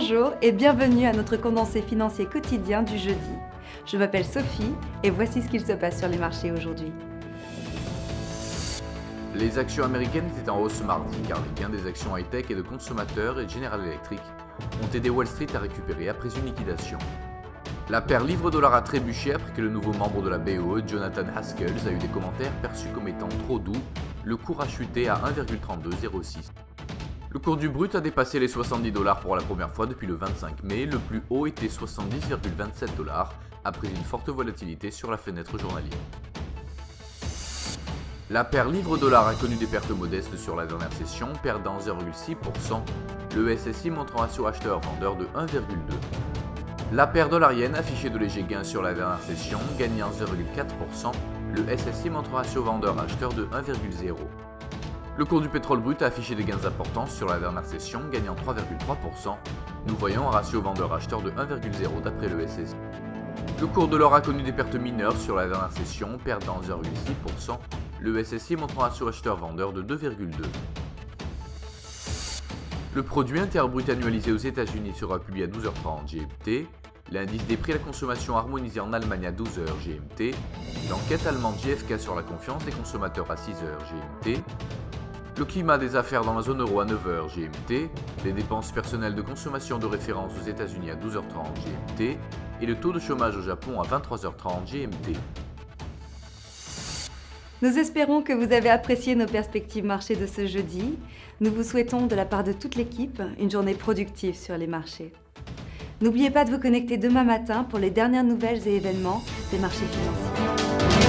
Bonjour et bienvenue à notre condensé financier quotidien du jeudi. Je m'appelle Sophie et voici ce qu'il se passe sur les marchés aujourd'hui. Les actions américaines étaient en hausse mardi car les gains des actions high-tech et de consommateurs et General Electric ont aidé Wall Street à récupérer après une liquidation. La paire livre-dollar a trébuché après que le nouveau membre de la BOE, Jonathan Haskell, a eu des commentaires perçus comme étant trop doux. Le cours a chuté à 1,3206. Le cours du brut a dépassé les 70$ pour la première fois depuis le 25 mai. Le plus haut était 70,27$ après une forte volatilité sur la fenêtre journalière. La paire livre-dollar a connu des pertes modestes sur la dernière session, perdant 0,6%. Le SSI montre un ratio acheteur-vendeur de 1,2. La paire dollar-yen affichait de légers gains sur la dernière session, gagnant 0,4%. Le SSI montre un ratio vendeur-acheteur de 1,0. Le cours du pétrole brut a affiché des gains importants sur la dernière session, gagnant 3,3%. Nous voyons un ratio vendeur-acheteur de 1,0 d'après le SSI. Le cours de l'or a connu des pertes mineures sur la dernière session, perdant 0,6%. Le SSI montre un ratio acheteur-vendeur de 2,2. Le produit interbrut annualisé aux États-Unis sera publié à 12h30 GMT. L'indice des prix à la consommation harmonisé en Allemagne à 12h GMT. L'enquête allemande JFK sur la confiance des consommateurs à 6h GMT. Le climat des affaires dans la zone euro à 9h GMT. Les dépenses personnelles de consommation de référence aux États-Unis à 12h30 GMT. Et le taux de chômage au Japon à 23h30 GMT. Nous espérons que vous avez apprécié nos perspectives marchés de ce jeudi. Nous vous souhaitons de la part de toute l'équipe une journée productive sur les marchés. N'oubliez pas de vous connecter demain matin pour les dernières nouvelles et événements des marchés financiers.